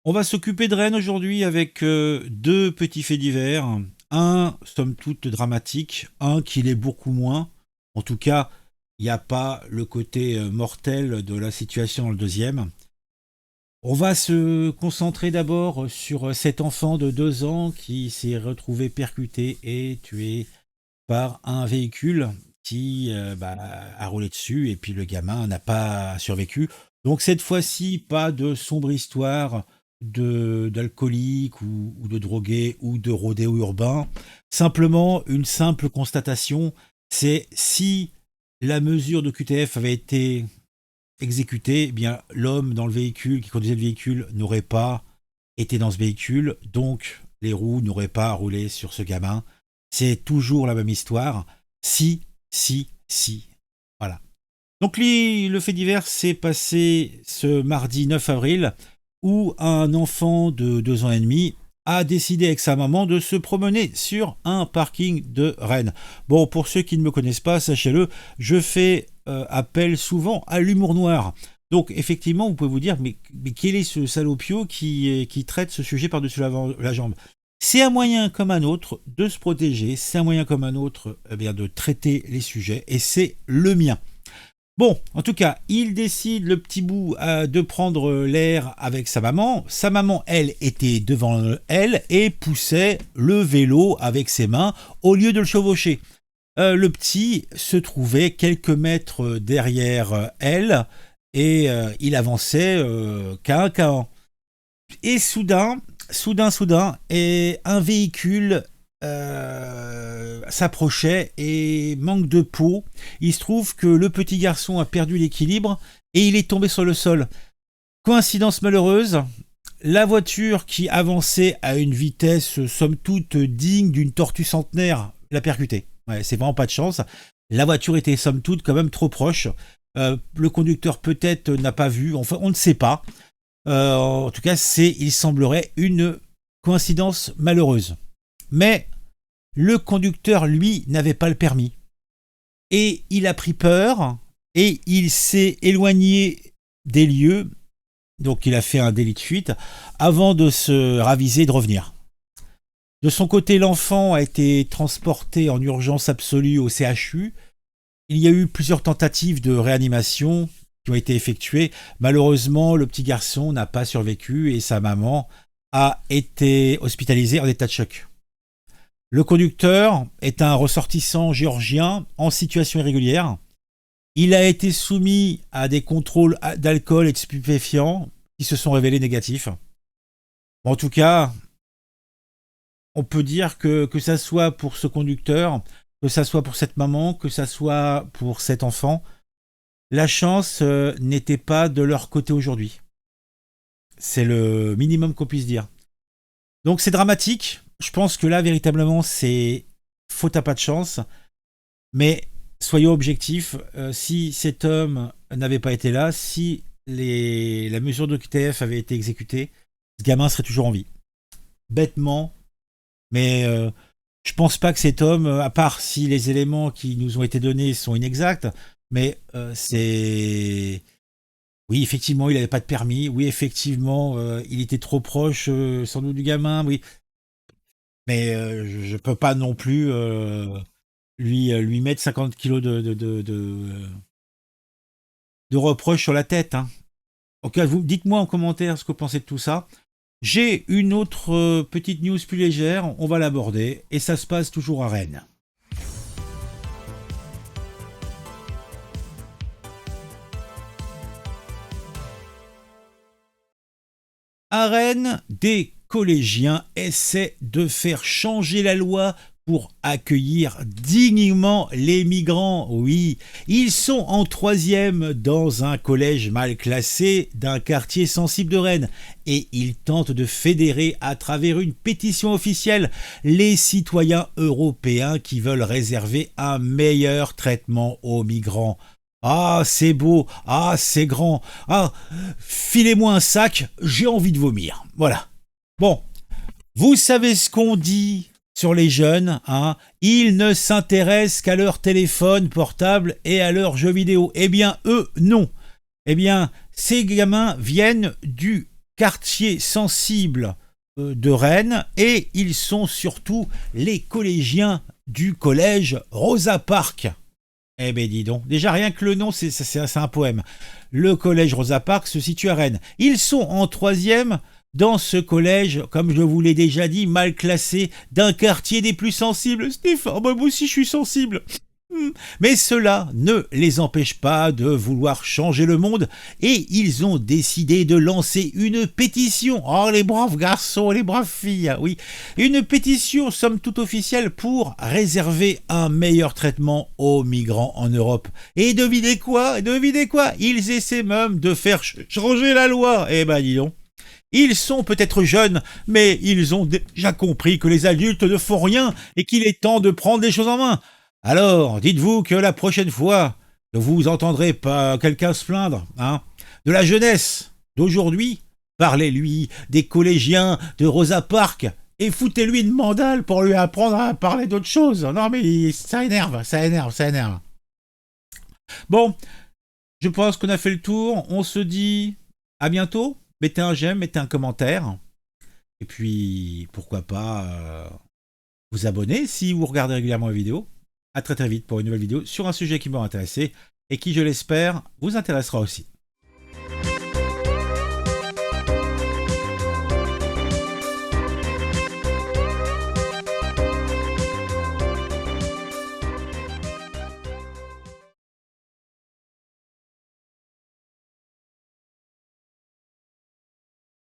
On va s'occuper de Rennes aujourd'hui avec deux petits faits divers. Un, somme toute, dramatique. Un qui l'est beaucoup moins. En tout cas, il n'y a pas le côté mortel de la situation dans le deuxième. On va se concentrer d'abord sur cet enfant de 2 ans qui s'est retrouvé percuté et tué par un véhicule qui a roulé dessus et puis le gamin n'a pas survécu. Donc cette fois-ci, pas de sombre histoire d'alcoolique ou de drogué ou de rodéo urbain. Simplement une simple constatation, c'est si la mesure de QTF avait été exécutée, eh bien l'homme dans le véhicule qui conduisait le véhicule n'aurait pas été dans ce véhicule, donc les roues n'auraient pas roulé sur ce gamin. C'est toujours la même histoire. Si, si. Voilà. Donc le fait divers s'est passé ce mardi 9 avril où un enfant de 2 ans et demi a décidé avec sa maman de se promener sur un parking de Rennes. Bon, pour ceux qui ne me connaissent pas, sachez-le, je fais appel souvent à l'humour noir. Donc effectivement, vous pouvez vous dire, mais quel est ce salopio qui traite ce sujet par-dessus la jambe? C'est un moyen comme un autre de se protéger, c'est un moyen comme un autre de traiter les sujets, et c'est le mien. Bon, en tout cas, il décide, le petit bout, de prendre l'air avec sa maman. Sa maman, elle, était devant elle et poussait le vélo avec ses mains au lieu de le chevaucher. Le petit se trouvait quelques mètres derrière elle et il avançait qu'un. Et soudain, et un véhicule s'approchait et manque de peau. Il se trouve que le petit garçon a perdu l'équilibre et il est tombé sur le sol. Coïncidence malheureuse, la voiture qui avançait à une vitesse somme toute digne d'une tortue centenaire l'a percuté. Ouais, c'est vraiment pas de chance. La voiture était somme toute quand même trop proche. Le conducteur peut-être n'a pas vu, enfin on ne sait pas. En tout cas, il semblerait une coïncidence malheureuse. Mais le conducteur, lui, n'avait pas le permis. Et il a pris peur et il s'est éloigné des lieux. Donc il a fait un délit de fuite avant de se raviser et de revenir. De son côté, l'enfant a été transporté en urgence absolue au CHU. Il y a eu plusieurs tentatives de réanimation qui ont été effectuées. Malheureusement, le petit garçon n'a pas survécu et sa maman a été hospitalisée en état de choc. Le conducteur est un ressortissant géorgien en situation irrégulière. Il a été soumis à des contrôles d'alcool et de stupéfiants qui se sont révélés négatifs. En tout cas, on peut dire que ça soit pour ce conducteur, que ça soit pour cette maman, que ça soit pour cet enfant, la chance n'était pas de leur côté aujourd'hui. C'est le minimum qu'on puisse dire. Donc c'est dramatique. Je pense que là, véritablement, c'est faute à pas de chance. Mais soyons objectifs. Si cet homme n'avait pas été là, si la mesure de QTF avait été exécutée, ce gamin serait toujours en vie. Bêtement. Mais je pense pas que cet homme, à part si les éléments qui nous ont été donnés sont inexacts, mais c'est... Oui, effectivement, il n'avait pas de permis. Oui, effectivement, il était trop proche, sans doute, du gamin. Oui, mais je peux pas non plus lui mettre 50 kilos de reproches sur la tête. Hein. Ok, dites-moi en commentaire ce que vous pensez de tout ça. J'ai une autre petite news plus légère, on va l'aborder, et ça se passe toujours à Rennes. À Rennes, des collégiens essaient de faire changer la loi pour accueillir dignement les migrants. Oui, ils sont en troisième dans un collège mal classé d'un quartier sensible de Rennes et ils tentent de fédérer à travers une pétition officielle les citoyens européens qui veulent réserver un meilleur traitement aux migrants. Ah, c'est beau, ah, c'est grand, ah, filez-moi un sac, j'ai envie de vomir. Voilà. Bon, vous savez ce qu'on dit sur les jeunes, hein? Ils ne s'intéressent qu'à leur téléphone portable et à leurs jeux vidéo. Eh bien, eux, non. Eh bien, ces gamins viennent du quartiers sensibles de Rennes, et ils sont surtout les collégiens du collège Rosa Parks. Eh ben dis donc, déjà rien que le nom, c'est un poème. Le collège Rosa Parks se situe à Rennes. Ils sont en troisième dans ce collège, comme je vous l'ai déjà dit, mal classé, d'un quartier des plus sensibles. Stéphane, moi aussi je suis sensible. Mais cela ne les empêche pas de vouloir changer le monde, et ils ont décidé de lancer une pétition. Oh, les braves garçons, les braves filles, oui. Une pétition somme toute officielle pour réserver un meilleur traitement aux migrants en Europe. Et devinez quoi? Ils essaient même de faire changer la loi. Eh ben dis donc. Ils sont peut-être jeunes, mais ils ont déjà compris que les adultes ne font rien et qu'il est temps de prendre les choses en main. Alors, dites-vous que la prochaine fois que vous entendrez pas quelqu'un se plaindre, de la jeunesse d'aujourd'hui, parlez-lui des collégiens de Rosa Parks et foutez-lui une mandale pour lui apprendre à parler d'autre chose. Non mais ça énerve. Bon, je pense qu'on a fait le tour. On se dit à bientôt. Mettez un j'aime, mettez un commentaire. Et puis, pourquoi pas vous abonner si vous regardez régulièrement les vidéos. À très très vite pour une nouvelle vidéo sur un sujet qui m'a intéressé et qui, je l'espère, vous intéressera aussi.